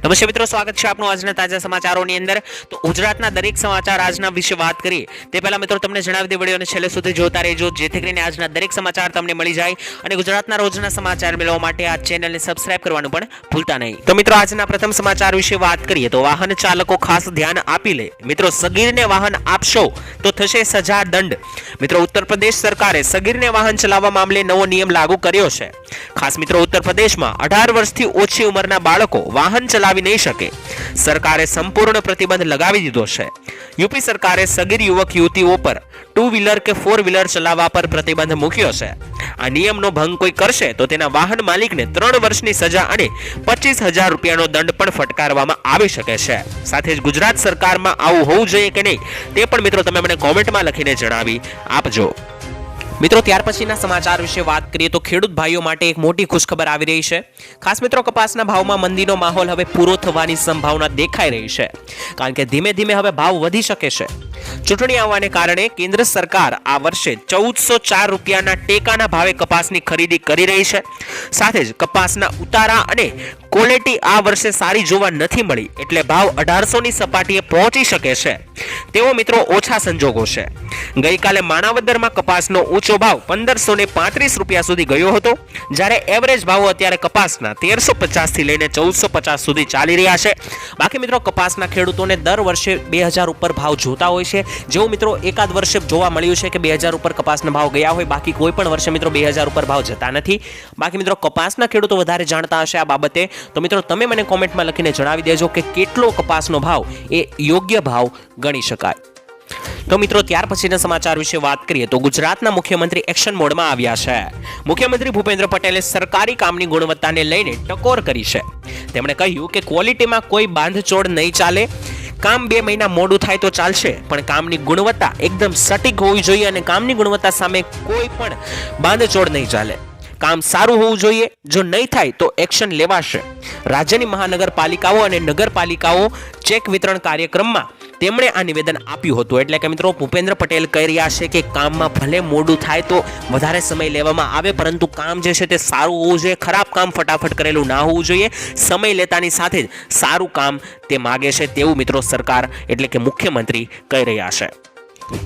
નમસ્તે મિત્રો, સ્વાગત છે આપનું આજના તાજા સમાચારોની અંદર। તો ગુજરાતના દરેક સમાચાર આજના વિશે વાત કરીએ તે પહેલા મિત્રો તમને જણાવી દે વિડિયોને છેલ્લે સુધી જોતા રહેજો, જેથી કરીને આજના દરેક સમાચાર તમને મળી જાય અને ગુજરાતના રોજના સમાચાર મેળવવા માટે આ ચેનલને સબસ્ક્રાઇબ કરવાનું પણ ભૂલતા નહીં। તો મિત્રો આજના પ્રથમ સમાચાર વિશે વાત કરીએ તો વાહન ચાલકો ખાસ ધ્યાન આપી લે। મિત્રો સગીરને વાહન આપશો તો થશે સજા દંડ। મિત્રો ઉત્તર પ્રદેશ સરકારે સગીરને વાહન ચલાવવા મામલે નવો નિયમ લાગુ કર્યો છે। ખાસ મિત્રો ઉત્તર પ્રદેશમાં 18 વર્ષથી ઓછી ઉંમરના બાળકો વાહન ચલાવી નહીં શકે। સરકારે સંપૂર્ણ પ્રતિબંધ લગાવી દીધો છે। યુપી સરકારે સગીર યુવક યુવતીઓ પર 2 વ્હીલર કે 4 વ્હીલર ચલાવવા પર પ્રતિબંધ મૂક્યો છે। આ નિયમનો ભંગ કોઈ કરશે તો તેના વાહન માલિકને 3 વર્ષની સજા અને 25,000 રૂપિયાનો દંડ પણ ફટકારવામાં આવી શકે છે। સાથે જ ગુજરાત સરકારમાં આવું હોવું જોઈએ કે નહીં તે પણ મિત્રો તમે મને કોમેન્ટમાં લખીને જણાવી આપજો। મિત્રો ત્યાર પછીના સમાચાર વિશે વાત કરીએ તો ખેડૂત ભાઈઓ માટે એક મોટી ખુશખબર આવી રહી છે। ખાસ મિત્રો કપાસના ભાવમાં મંદીનો માહોલ હવે પૂરો થવાની સંભાવના દેખાઈ રહી છે, કારણ કે ધીમે ધીમે હવે ભાવ વધી શકે છે। ચૂંટણી આવવાને કારણે કેન્દ્ર સરકાર આ વર્ષે 1404 રૂપિયાના ટેકાના ભાવે કપાસની ખરીદી કરી રહી છે। સાથે જ કપાસના ઉતારા અને ક્વોલિટી આ વર્ષે સારી જોવા નથી મળી, એટલે ભાવ 1800 ની સપાટીએ પહોંચી શકે છે તેવો મિત્રો ઓછા સંજોગો છે। ગઈકાલે માણાવદરમાં કપાસનો ઊંચો ભાવ 1535 રૂપિયા સુધી ગયો હતો, જ્યારે એવરેજ ભાવો અત્યારે કપાસના 1350 થી લઈને 1450 સુધી ચાલી રહ્યા છે। બાકી મિત્રો કપાસના ખેડૂતોને દર વર્ષે 2000 ઉપર ભાવ જોતા હોય છે, જેવું મિત્રો એકાદ વર્ષે જોવા મળ્યું છે કે 2000 ઉપર કપાસના ભાવ ગયા હોય, બાકી કોઈ પણ વર્ષે મિત્રો 2000 ઉપર ભાવ જતા નથી। બાકી મિત્રો કપાસના ખેડૂતો વધારે જાણતા હશે આ બાબતે, તો મિત્રો તમે મને કોમેન્ટમાં લખીને જણાવી દેજો કે કેટલો કપાસનો ભાવ એ યોગ્ય ભાવ ગણી શકાય। તો મિત્રો ત્યાર પછીના સમાચાર વિશે વાત કરીએ તો ગુજરાતના મુખ્યમંત્રી એક્શન મોડમાં આવ્યા છે। મુખ્યમંત્રી ભૂપેન્દ્ર પટેલે સરકારી કામની ગુણવત્તાને લઈને ટકોર કરી છે। તેમણે કહ્યું કે ક્વોલિટીમાં કોઈ બાંધછોડ નહીં ચાલે। કામ 2 મહિના મોડું થાય તો ચાલશે, પણ કામની ગુણવત્તા એકદમ સટીક હોવી જોઈએ અને કામની ગુણવત્તા સામે કોઈ પણ બાંધછોડ નહીં ચાલે। કામ સારું હોવું જોઈએ, જો નહીં થાય તો એક્શન લેવાશે। રાજ્યની મહાનગરપાલિકાઓ અને નગરપાલિકાઓ ચેક વિતરણ કાર્યક્રમમાં તેમણે આ નિવેદન આપ્યું હતું। એટલે કે મિત્રો ભૂપેન્દ્ર પટેલ કહી રહ્યા છે કે કામમાં ભલે મોડું થાય તો વધારે સમય લેવામાં આવે, પરંતુ કામ જે છે તે સારું હોવું જોઈએ। ખરાબ કામ ફટાફટ કરેલું ના હોવું જોઈએ। સમય લેતાની સાથે જ સારું કામ તે માગે છે તેવું મિત્રો સરકાર એટલે કે મુખ્યમંત્રી કહી રહ્યા છે।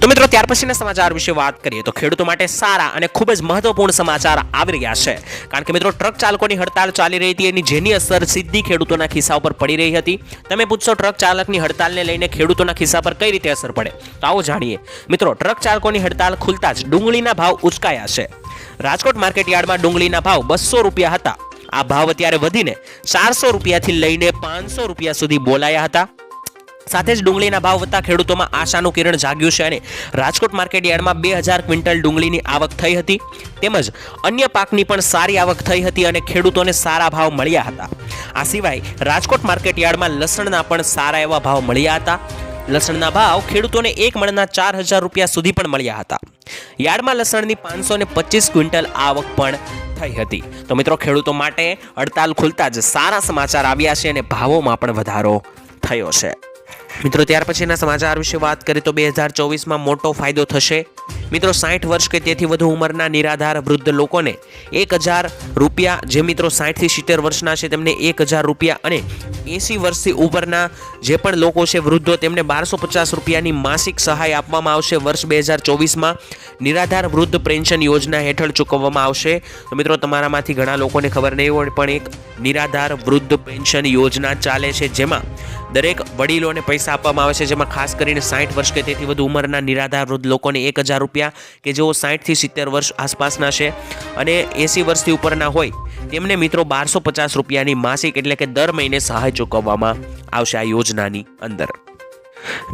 તો મિત્રો ત્યાર પછીના સમાચાર વિશે વાત કરીએ તો ખેડૂતો માટે સારા અને ખૂબ જ મહત્વપૂર્ણ સમાચાર આવી રહ્યા છે, કારણ કે મિત્રો ટ્રક ચાલકોની હડતાલ ચાલી રહી હતી, એની જેની અસર સીધી ખેડૂતોના ખિસ્સા ઉપર પડી રહી હતી। તમે પૂછશો ટ્રક ચાલકની હડતાલને લઈને ખેડૂતોના ખિસ્સા પર કઈ રીતે અસર પડે, તો આવો જાણીએ। મિત્રો ટ્રક ચાલકોની હડતાલ ખુલતા જ ડુંગળીના ભાવ ઉચકાયા છે। રાજકોટ માર્કેટ યાર્ડમાં ડુંગળીના ભાવ 200 રૂપિયા હતા। આ ભાવ અત્યારે વધીને 400 રૂપિયાથી લઈને 500 રૂપિયા સુધી બોલાયા હતા। સાથે જ ડુંગળીના ભાવ વધતા ખેડૂતોમાં આશાનું કિરણ જાગ્યું છે અને રાજકોટ માર્કેટ યાર્ડમાં 2000 ક્વિન્ટલ ડુંગળીની આવક થઈ હતી, તેમજ અન્ય પાકની પણ સારી આવક થઈ હતી અને ખેડૂતોને સારા ભાવ મળ્યા હતા। આ સિવાય રાજકોટ માર્કેટ યાર્ડમાં લસણના પણ સારા એવા ભાવ મળ્યા હતા। લસણના ભાવ ખેડૂતોને 1 મણના 4000 રૂપિયા સુધી પણ મળ્યા હતા। યાર્ડમાં લસણની 525 ક્વિન્ટલ આવક પણ થઈ હતી। તો મિત્રો ખેડૂતો માટે હડતાલ ખુલતા જ સારા સમાચાર આવ્યા છે અને ભાવોમાં પણ વધારો થયો છે। મિત્રો ત્યાર પછીના સમાચાર વિશે વાત કરીએ તો 2024માં મોટો ફાયદો થશે। મિત્રો 60 વર્ષ કે તેથી વધુ ઉંમરના નિરાધાર વૃદ્ધ લોકોને 1000 રૂપિયા, જે મિત્રો 60 થી 70 વર્ષના છે તેમને 1000 રૂપિયા અને 80 વર્ષથી ઉપરના જે પણ લોકો છે વૃદ્ધો તેમને 1250 રૂપિયાની માસિક સહાય આપવામાં આવશે। વર્ષ 2024માં નિરાધાર વૃદ્ધ પેન્શન યોજના હેઠળ ચૂકવવામાં આવશે। તો મિત્રો તમારામાંથી ઘણા લોકોને ખબર નહીં હોય, પણ એક નિરાધાર વૃદ્ધ પેન્શન યોજના ચાલે છે, જેમાં દરેક વડીલોને પૈસા આપવામાં આવે છે, જેમાં ખાસ કરીને 60 વર્ષ કે તેથી વધુ ઉંમરના નિરાધાર વૃદ્ધ લોકોને 1000 રૂપિયા, કે જેઓ 60 થી 70 વર્ષ આસપાસના છે અને 80 વર્ષથી ઉપરના હોય તેમને મિત્રો 1250 રૂપિયાની માસિક એટલે કે દર મહિને સહાય ચૂકવવામાં આવશે આ યોજનાની અંદર।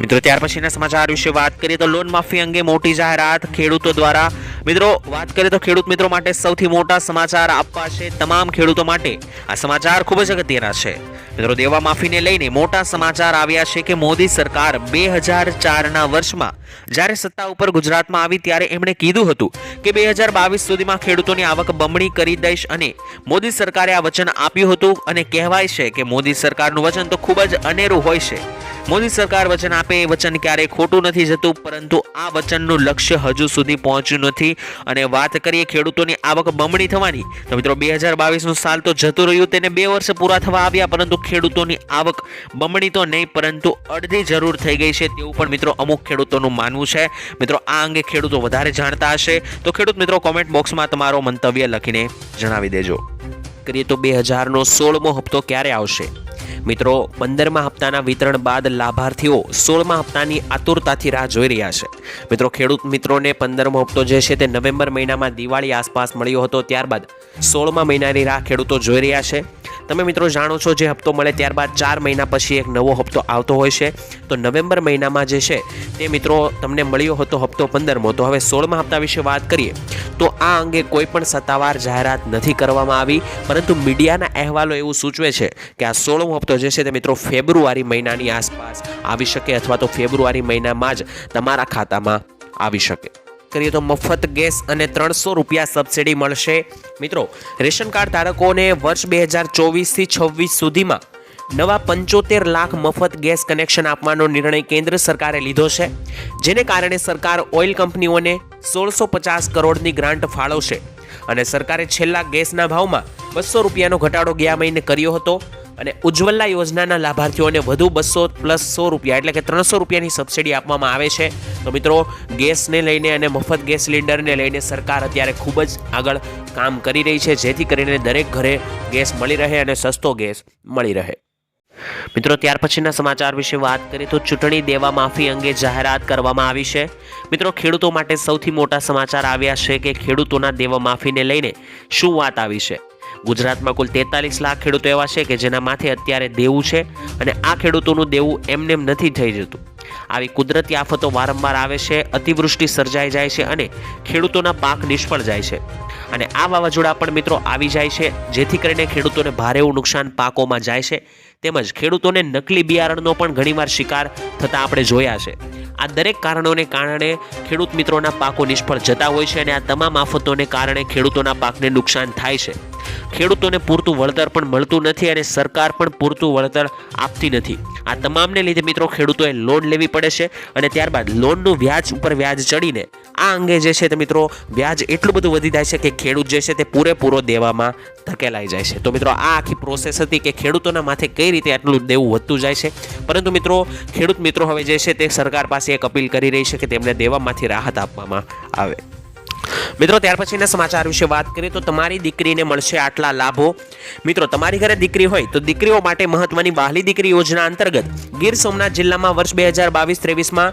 મિત્રો ત્યાર પછીના સમાચાર વિશે વાત કરીએ તો લોન માફી અંગે મોટી જાહેરાત ખેડૂતો દ્વારા। મિત્રો વાત કરીએ તો ખેડૂત મિત્રો માટે સૌથી મોટા સમાચાર આપવા છે તમામ ખેડૂતો માટે। આ સમાચાર ખૂબ જ અગત્યના છે। મિત્રો દેવા માફીને લઈને મોટા સમાચાર આવ્યા છે કે મોદી સરકાર 2004ના વર્ષમાં જ્યારે સત્તા ઉપર ગુજરાતમાં આવી ત્યારે એમણે કીધું હતું કે 2022 સુધીમાં ખેડૂતોની આવક બમણી કરી દઈશ, અને મોદી સરકારે આ વચન આપ્યું હતું અને કહેવાય છે કે મોદી સરકારનું વચન તો ખૂબ જ અનેરું હોય છે। મોદી સરકાર વચન આપે એ વચન ક્યારેય ખોટું નથી જતું, પરંતુ આ વચનનું લક્ષ્ય હજુ સુધી પહોંચ્યું નથી. અને વાત કરીએ ખેડૂતોની આવક બમણી થવાની, તો મિત્રો 2022નું સાલ તો જતું રહ્યું, તેને 2 વર્ષ પૂરા થવા આવ્યા, પરંતુ ખેડૂતોની આવક બમણી તો નહીં પરંતુ અડધી જરૂર થઈ ગઈ છે તેવું પણ મિત્રો અમુક ખેડૂતોનું માનવું છે. મિત્રો આ અંગે ખેડૂતો વધારે જાણતા હશે તો ખેડૂત મિત્રો કોમેન્ટ બોક્સમાં તમારો મંતવ્ય લખીને જણાવી દેજો. કરીએ તો 2016મો હપ્તો ક્યારે આવશે? મિત્રો 15મા હપ્તાના વિતરણ બાદ લાભાર્થીઓ 16મા હપ્તાની આતુરતાથી રાહ જોઈ રહ્યા છે. મિત્રો ખેડૂત મિત્રોને 15મો હપ્તો જે છે તે નવેમ્બર મહિનામાં દિવાળી આસપાસ મળ્યો હતો, ત્યારબાદ 16મા મહિનાની રાહ ખેડૂતો જોઈ રહ્યા છે. તમે મિત્રો જાણો છો જે હપ્તો મળે ત્યારબાદ 4 મહિના પછી એક નવો હપ્તો આવતો હોય છે. તો નવેમ્બર મહિનામાં જે છે તે મિત્રો તમને મળ્યો હતો હપ્તો 15મો. તો હવે 16મા હપ્તા વિશે વાત કરીએ તો આ અંગે કોઈ પણ સત્તાવાર જાહેરાત નથી કરવામાં આવી, પરંતુ મીડિયાના અહેવાલો એવું સૂચવે છે કે આ 16મો હપ્તો જે છે તે મિત્રો ફેબ્રુઆરી મહિનાની આસપાસ આવી શકે અથવા તો ફેબ્રુઆરી મહિનામાં જ તમારા ખાતામાં આવી શકે. કરીએ તો મફત ગેસ અને 300 રૂપિયા સબસિડી મળશે. મિત્રો રેશન કાર્ડ ધારકોને વર્ષ 2024થી 26 સુધીમાં નવા 75 લાખ મફત ગેસ કનેક્શન આપવાનો નિર્ણય કેન્દ્ર સરકારે લીધો છે, જેને કારણે સરકાર ઓઇલ કંપનીઓને 1650 કરોડની ગ્રાન્ટ ફાળવશે. અને સરકારે છેલ્લા ગેસના ભાવમાં 200 રૂપિયાનો ઘટાડો ગયા મહિને કર્યો હતો. અને ઉજ્જવલા યોજનાના લાભાર્થીઓને વધુ 200 પ્લસ 100 રૂપિયા એટલે કે 300 રૂપિયાની સબસિડી આપવામાં આવે છે. તો મિત્રો ગેસને લઈને અને મફત ગેસ સિલિન્ડરને લઈને સરકાર અત્યારે ખૂબ જ આગળ કામ કરી રહી છે, જેથી કરીને દરેક ઘરે ગેસ મળી રહે અને સસ્તો ગેસ મળી રહે. મિત્રો ત્યાર પછીના સમાચાર વિશે વાત કરીએ તો ચૂંટણી દેવા માફી અંગે જાહેરાત કરવામાં આવી છે. મિત્રો ખેડૂતો માટે સૌથી મોટા સમાચાર આવ્યા છે કે ખેડૂતોના દેવા માફીને લઈને શું વાત આવી છે. ગુજરાતમાં કુલ 43 લાખ ખેડૂતો એવા છે કે જેના માથે અત્યારે દેવું છે, અને આ ખેડૂતોનું દેવું એમનેમ નથી થઈ જતું. આવી કુદરતી આફતો વારંવાર આવે છે, અતિવૃષ્ટિ સર્જાઈ જાય છે અને ખેડૂતોના પાક નિષ્ફળ જાય છે. અને આ વાવાઝોડા પણ મિત્રો આવી જાય છે, જેથી કરીને ખેડૂતોને ભારે એવું નુકસાન પાકોમાં જાય છે. તેમજ ખેડૂતોને નકલી બિયારણનો પણ ઘણીવાર શિકાર થતા આપણે જોયા છે. આ દરેક કારણોને કારણે ખેડૂત મિત્રોના પાકો નિષ્ફળ જતા હોય છે, અને આ તમામ આફતોને કારણે ખેડૂતોના પાકને નુકસાન થાય છે. ખેડૂતોને પૂરતું વળતર પણ મળતું નથી અને સરકાર પણ પૂરતું વળતર આપતી નથી. આ તમામને લીધે મિત્રો ખેડૂતોએ લોન લેવી પડે છે, અને ત્યારબાદ લોનનું વ્યાજ ઉપર વ્યાજ ચડીને આ અંગે જે છે તે મિત્રો વ્યાજ એટલું બધું વધી જાય છે કે ખેડૂત જે છે તે પૂરેપૂરો દેવામાં ધકેલાઈ જાય છે. તો મિત્રો આ આખી પ્રોસેસ હતી કે ખેડૂતોના માથે કઈ રીતે આટલું દેવું વધતું જાય છે, પરંતુ મિત્રો ખેડૂત મિત્રો હવે જે છે તે સરકાર પાસે એક અપીલ કરી રહી છે કે તેમને દેવામાંથી રાહત આપવામાં આવે. મિત્રો ત્યાર પછીના સમાચાર વિશે વાત કરીએ તો તમારી દીકરીને મળશે આટલા લાભો. મિત્રો તમારી ઘરે દીકરી હોય તો દીકરીઓ માટે મહત્વની વહાલી દીકરી યોજના અંતર્ગત ગીર સોમનાથ જિલ્લામાં વર્ષ 2022-23માં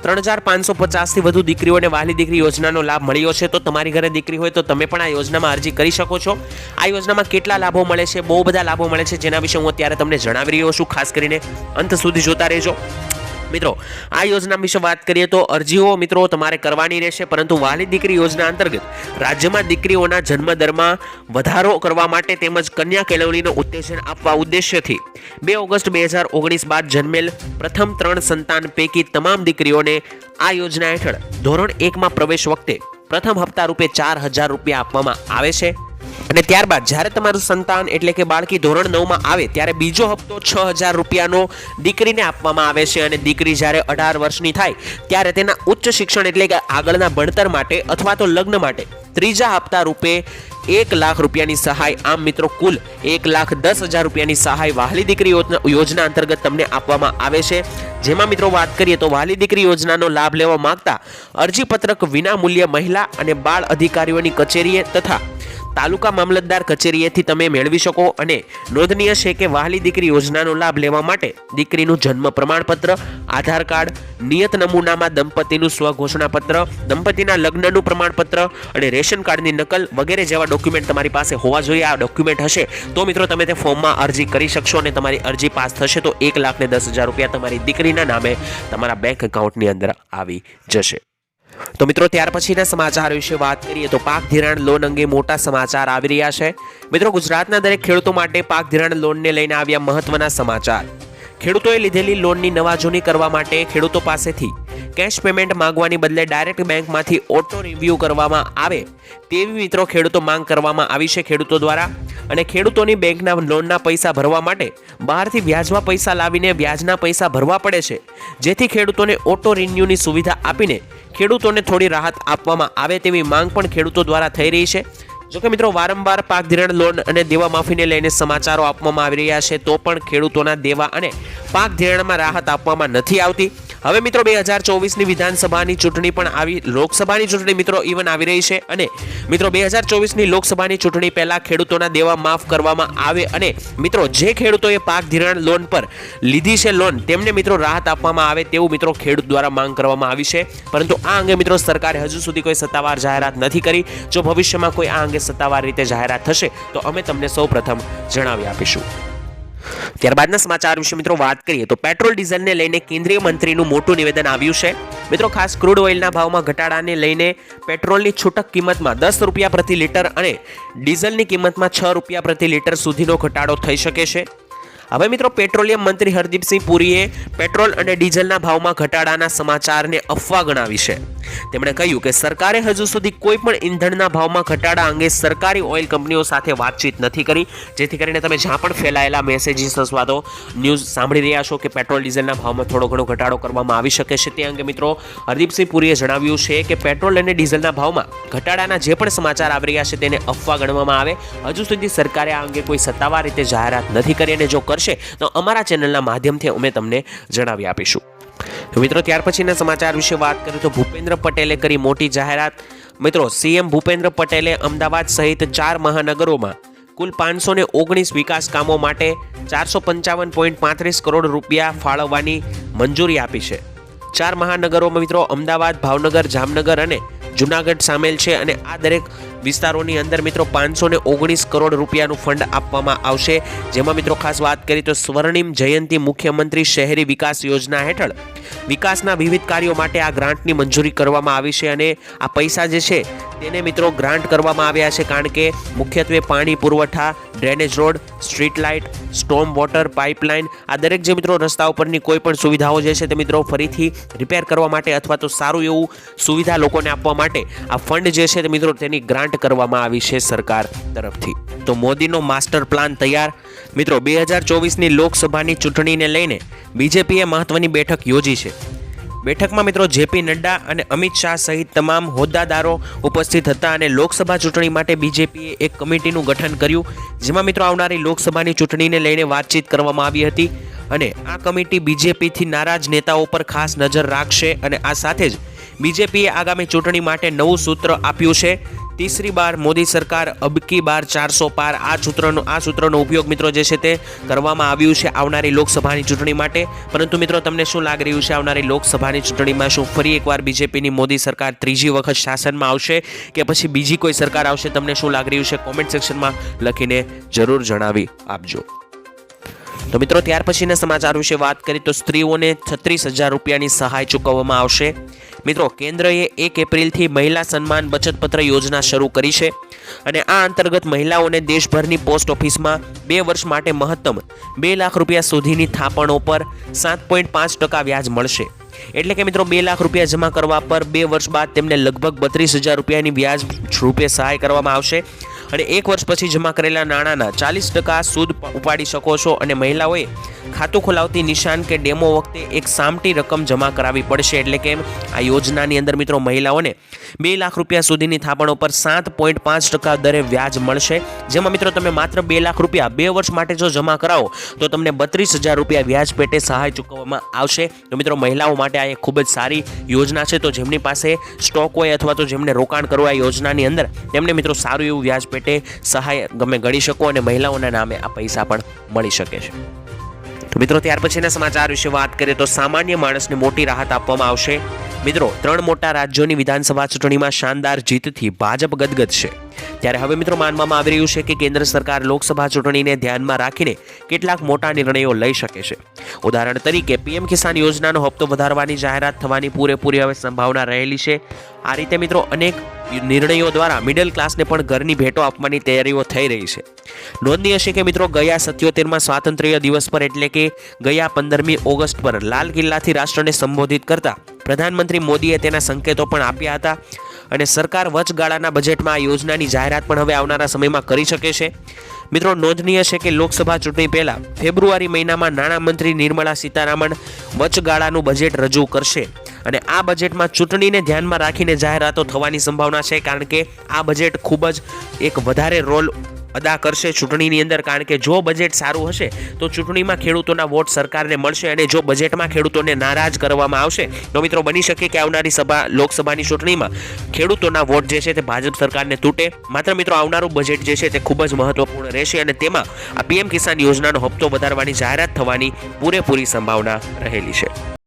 3550થી વધુ દીકરીઓને વહાલી દીકરી યોજનાનો લાભ મળ્યો છે. તો તમારી ઘરે દીકરી હોય તો તમે પણ આ યોજનામાં અરજી કરી શકો છો. આ યોજનામાં કેટલા લાભો મળે છે? બહુ બધા લાભો મળે છે, જેના વિશે હું અત્યારે તમને જણાવી રહ્યો છું. ખાસ કરીને અંત સુધી જોતા રહેજો. મિત્રો આ યોજના વિશે વાત કરીએ તો અરજીઓ મિત્રો તમારે કરવાની રહેશે, પરંતુ વહાલી દીકરી યોજના અંતર્ગત રાજ્યમાં દીકરીઓના જન્મદરમાં વધારો કરવા માટે તેમજ કન્યા કેળવણીનો ઉત્તેજન આપવા ઉદ્દેશ્યથી 2 ઓગસ્ટ 2019 બાદ જન્મેલ પ્રથમ 3 સંતાન પૈકી તમામ દીકરીઓને આ યોજના હેઠળ ધોરણ 1માં પ્રવેશ વખતે પ્રથમ હપ્તા રૂપે 4000 રૂપિયા આપવામાં આવે છે. અને ત્યારબાદ જ્યારે તમારું સંતાન એટલે કે બાળકી ધોરણ 9માં આવે ત્યારે બીજો હપ્તો 6000 રૂપિયાનો દીકરીને આપવામાં આવે છે. અને દીકરી જ્યારે 18 વર્ષની થાય ત્યારે તેના ઉચ્ચ શિક્ષણ એટલે કે આગળના ભણતર માટે અથવા તો લગ્ન માટે ત્રીજા હપ્તા રૂપે 1 લાખ રૂપિયાની સહાય. આમ મિત્રો કુલ 1,10,000 રૂપિયાની સહાય વહાલી દીકરી યોજના અંતર્ગત તમને આપવામાં આવે છે. જેમાં મિત્રો વાત કરીએ તો વહાલી દીકરી યોજનાનો લાભ લેવા માંગતા અરજીપત્રક વિના મૂલ્યે મહિલા અને બાળ અધિકારીઓની કચેરીએ તથા તાલુકા મામલતદાર કચેરીએથી તમે મેળવી શકો. અને નોંધનીય છે કે વહાલી દીકરી યોજનાનો લાભ લેવા માટે દીકરીનું જન્મ પ્રમાણપત્ર, આધાર કાર્ડ, નિયત નમૂનામાં દંપતીનું સ્વઘોષણાપત્ર, દંપતીના લગ્નનું પ્રમાણપત્ર અને રેશન કાર્ડની નકલ વગેરે જેવા ડોક્યુમેન્ટ તમારી પાસે હોવા જોઈએ. આ ડોક્યુમેન્ટ હશે તો મિત્રો તમે તે ફોર્મમાં અરજી કરી શકશો, અને તમારી અરજી પાસ થશે તો 1,10,000 રૂપિયા તમારી દીકરીના નામે તમારા બેંક એકાઉન્ટની અંદર આવી જશે. તો મિત્રો ત્યાર પછીના સમાચાર વિશે વાત કરીએ તો પાક ધિરાણ લોન અંગે મોટા સમાચાર આવી રહ્યા છે. મિત્રો ગુજરાતના દરેક ખેડૂતો માટે પાક ધિરાણ લોનને લઈને આવ્યા મહત્વના સમાચાર. ખેડૂતોએ લીધેલી લોનની નવાજૂની કરવા માટે ખેડૂતો પાસેથી કેશ પેમેન્ટ માંગવાની બદલે ડાયરેક્ટ બેંકમાંથી ઓટો રિવ્યુ કરવામાં આવે તેવી મિત્રો ખેડૂતો માંગ કરવામાં આવી છે ખેડૂતો દ્વારા. અને ખેડૂતોની બેંકના લોનના પૈસા ભરવા માટે બહારથી વ્યાજમાં પૈસા લાવીને વ્યાજના પૈસા ભરવા પડે છે, જેથી ખેડૂતોને ઓટો રિન્યુની સુવિધા આપીને ખેડૂતોને થોડી રાહત આપવામાં આવે તેવી માંગ પણ ખેડૂતો દ્વારા થઈ રહી છે. જોકે મિત્રો વારંવાર પાક ધિરાણ લોન અને દેવા માફીને લઈને સમાચારો આપવામાં આવી રહ્યા છે, તો પણ ખેડૂતોના દેવા અને પાક ધિરાણમાં રાહત આપવામાં નથી આવતી. હવે મિત્રો 2024ની વિધાનસભાની ચૂંટણી પણ આવી, લોકસભાની ચૂંટણી મિત્રો ઇવન આવી રહી છે અને મિત્રો 2024ની લોકસભાની ચૂંટણી પહેલા ખેડૂતોના દેવા માફ કરવામાં આવે અને મિત્રો જે ખેડૂતોએ પાક ધિરાણ લોન પર લીધી છે લોન તેમને મિત્રો રાહત આપવામાં આવે તેવું મિત્રો ખેડૂત દ્વારા માંગ કરવામાં આવી છે. પરંતુ આ અંગે મિત્રો સરકારે હજુ સુધી કોઈ સત્તાવાર જાહેરાત નથી કરી. જો ભવિષ્યમાં કોઈ આ અંગે સત્તાવાર રીતે જાહેરાત થશે તો અમે તમને સૌપ્રથમ જણાવી આપીશું. ત્યારબાદના સમાચાર વિશે મિત્રો વાત કરીએ તો પેટ્રોલ ડીઝલને લઈને કેન્દ્રીય મંત્રીનું મોટું નિવેદન આવ્યું છે. મિત્રો ખાસ ક્રૂડ ઓઇલના ભાવમાં ઘટાડાને લઈને પેટ્રોલની છૂટક કિંમતમાં 10 રૂપિયા પ્રતિ લીટર અને ડીઝલની કિંમતમાં 6 રૂપિયા પ્રતિ લીટર સુધીનો ઘટાડો થઈ શકે છે. હવે મિત્રો પેટ્રોલિયમ મંત્રી હરદીપસિંહ પુરીએ પેટ્રોલ અને ડીઝલના ભાવમાં ઘટાડાના સમાચારને અફવા ગણાવી છે. તેમણે કહ્યું કે સરકારે હજુ સુધી કોઈ પણ ઈંધણના ભાવમાં ઘટાડા અંગે સરકારી ઓઇલ કંપનીઓ સાથે વાતચીત નથી કરી, જેથી કરીને તમે જ્યાં પણ ફેલાયેલા મેસેજીસ અથવા તો ન્યૂઝ સાંભળી રહ્યા છો કે પેટ્રોલ ડીઝલના ભાવમાં થોડો ઘણો ઘટાડો કરવામાં આવી શકે છે, તે અંગે મિત્રો હરદીપસિંહ પુરીએ જણાવ્યું છે કે પેટ્રોલ અને ડીઝલના ભાવમાં ઘટાડાના જે પણ સમાચાર આવી રહ્યા છે તેને અફવા ગણવામાં આવે. હજુ સુધી સરકારે આ અંગે કોઈ સત્તાવાર રીતે જાહેરાત નથી કરી અને જો કરશે તો અમારા ચેનલના માધ્યમથી અમે તમને જણાવી આપીશું. મિત્રો ત્યાર પછીના સમાચાર વિશે વાત કરીએ તો ભૂપેન્દ્ર પટેલે કરી મોટી જાહેરાત. મિત્રો સીએમ ભૂપેન્દ્ર પટેલે અમદાવાદ સહિત 4 મહાનગરોમાં કુલ 519 વિકાસ કામો માટે 455.35 કરોડ રૂપિયા ફાળવવાની મંજૂરી આપી છે. 4 મહાનગરોમાં મિત્રો અમદાવાદ, ભાવનગર, જામનગર અને જૂનાગઢ સામેલ છે અને આ દરેક વિસ્તારોની અંદર મિત્રો 519 કરોડ રૂપિયાનું ફંડ આપવામાં આવશે. જેમાં મિત્રો ખાસ વાત કરીએ તો સ્વર્ણિમ જયંતી મુખ્યમંત્રી શહેરી વિકાસ યોજના હેઠળ વિકાસના વિવિધ કાર્યો માટે આ ગ્રાન્ટની મંજૂરી કરવામાં આવી છે અને આ પૈસા જે છે તેને મિત્રો ગ્રાન્ટ કરવામાં આવ્યા છે કારણ કે મુખ્યત્વે પાણી પુરવઠા, drainage road, street light, storm water pipeline આ દરેક જે મિત્રો રસ્તા ઉપરની કોઈ પણ સુવિધાઓ જે છે તે મિત્રો ફરીથી રિપેર કરવા માટે અથવા તો સારું એવું સુવિધા લોકોને આપવા માટે આ ફંડ જે છે તે મિત્રો તેની ગ્રાન્ટ કરવામાં આવી છે સરકાર તરફથી. તો મોદીનો માસ્ટર પ્લાન તૈયાર. મિત્રો 2024ની લોકસભાની ચૂંટણીને લઈને બીજેપીએ મહત્વની બેઠક યોજી છે. બેઠકમાં મિત્રો જેપી નડ્ડા અને અમિત શાહ સહિત તમામ હોદ્દાદારો ઉપસ્થિત હતા અને લોકસભા ચૂંટણી માટે બીજેપીએ એક કમિટીનું ગઠન કર્યું, જેમાં મિત્રો આવનારી લોકસભાની ચૂંટણીને લઈને વાતચીત કરવામાં આવી હતી અને આ કમિટી બીજેપીથી નારાજ નેતાઓ પર ખાસ નજર રાખશે અને આ સાથે જ બીજેપીએ આગામી ચૂંટણી માટે નવું સૂત્ર આપ્યું છે. तीसरी बार मोदी सरकार अब की बार 400 पार आ सूत्रનો ઉપયોગ મિત્રો જે છે તે કરવામાં આવ્યું છે આવનારી લોકસભાની ચૂંટણી માટે. પરંતુ મિત્રો તમને શું લાગી રહ્યું છે આવનારી લોકસભાની ચૂંટણીમાં શું ફરી એકવાર બીજેપીની મોદી સરકાર ત્રીજી વખત શાસનમાં આવશે કે પછી બીજી કોઈ સરકાર આવશે? તમને શું લાગી રહ્યું છે કોમેન્ટ સેક્શનમાં લખીને જરૂર જણાવી આપજો. તો મિત્રો ત્યાર પછીના સમાચાર વિશે વાત કરીએ તો સ્ત્રીઓને 36,000 રૂપિયાની સહાય ચૂકવવામાં આવશે. મિત્રો કેન્દ્રએ 1 એપ્રિલથી મહિલા સન્માન બચત પત્ર યોજના શરૂ કરી છે અને આ અંતર્ગત મહિલાઓને દેશભરની પોસ્ટ ઓફિસમાં 2 વર્ષ માટે મહત્તમ 2 લાખ રૂપિયા સુધીની થાપણો પર 7.5% વ્યાજ મળશે. એટલે કે મિત્રો 2 લાખ રૂપિયા જમા કરવા પર 2 વર્ષ બાદ તેમને લગભગ 32,000 રૂપિયાની વ્યાજ રૂપે સહાય કરવામાં આવશે અને 1 વર્ષ પછી જમા કરેલા નાણાંના 40% સૂદ ઉપાડી શકો છો અને મહિલાઓએ ખાતું ખોલાવતી નિશાન કે ડેમો વખતે એક સામટી રકમ જમા કરાવવી પડશે. એટલે કે આ યોજનાની અંદર મિત્રો મહિલાઓને 2 લાખ રૂપિયા સુધીની થાપણો પર 7.5% દરે વ્યાજ મળશે. જેમાં મિત્રો તમે માત્ર 2 લાખ રૂપિયા 2 વર્ષ માટે જો જમા કરાવો તો તમને 32,000 રૂપિયા વ્યાજ પેટે સહાય ચૂકવવામાં આવશે. તો મિત્રો મહિલાઓ માટે આ એક ખૂબ જ સારી યોજના છે. તો જેમની પાસે સ્ટોક હોય અથવા તો જેમને રોકાણ કરવું આ યોજનાની અંદર તેમને મિત્રો સારું એવું વ્યાજ પેટે સહાય ગમે ગણી શકો અને મહિલાઓના નામે આ પૈસા પણ મળી શકે છે. તો મિત્રો ત્યાર પછીના સમાચાર વિશે વાત કરીએ તો સામાન્ય માણસને મોટી રાહત આપવામાં આવશે. મિત્રો 3 મોટા રાજ્યોની વિધાનસભા ચૂંટણીમાં શાનદાર જીતથી ભાજપ ગદગદ છે. ત્યારે હવે મિત્રો માનવામાં આવી રહ્યું છે કે કેન્દ્ર સરકાર લોકસભા ચૂંટણીને ધ્યાનમાં રાખીને કેટલાક મોટા નિર્ણયો લઈ શકે છે. ઉદાહરણ તરીકે પીએમ કિસાન યોજનાનો હપ્તો વધારવાની જાહેરાત થવાની પૂરેપૂરી હવે સંભાવના રહેલી છે. આ રીતે મિત્રો અનેક નિર્ણયો દ્વારા મિડલ ક્લાસને પણ ઘરની ભેટો આપવાની તૈયારીઓ થઈ રહી છે. નોંધનીય છે કે મિત્રો ગયા 77માં સ્વાતંત્ર્ય દિવસ પર એટલે કે ગયા 15મી ઓગસ્ટ પર લાલ કિલ્લાથી રાષ્ટ્રને સંબોધિત કરતા પ્રધાનમંત્રી મોદીએ તેના સંકેતો પણ આપ્યા હતા અને સરકાર વચગાળાના બજેટમાં આ યોજનાની જાહેરાત પણ હવે આવનારા સમયમાં કરી શકે છે. મિત્રો નોંધનીય છે કે લોકસભા ચૂંટણી પહેલા ફેબ્રુઆરી મહિનામાં નાણામંત્રી નિર્મલા સીતારામન વચગાળાનું બજેટ રજૂ કરશે અને આ બજેટમાં ચૂંટણીને ધ્યાનમાં રાખીને જાહેરાતો થવાની સંભાવના છે, કારણ કે આ બજેટ ખૂબ જ એક વધારે રોલ અદા કરશે ચૂંટણીની અંદર. કારણ કે જો બજેટ સારું હશે તો ચૂંટણીમાં ખેડૂતોના વોટ સરકારને મળશે અને જો બજેટમાં ખેડૂતોને નારાજ કરવામાં આવશે તો મિત્રો બની શકે કે આવનારી લોકસભાની ચૂંટણીમાં ખેડૂતોના વોટ જે છે તે ભાજપ સરકારને તૂટે. માત્ર મિત્રો આવનારું બજેટ જે છે તે ખૂબ જ મહત્વપૂર્ણ રહેશે અને તેમાં આ પીએમ કિસાન યોજનાનો હપ્તો વધારવાની જાહેરાત થવાની પૂરેપૂરી સંભાવના રહેલી છે.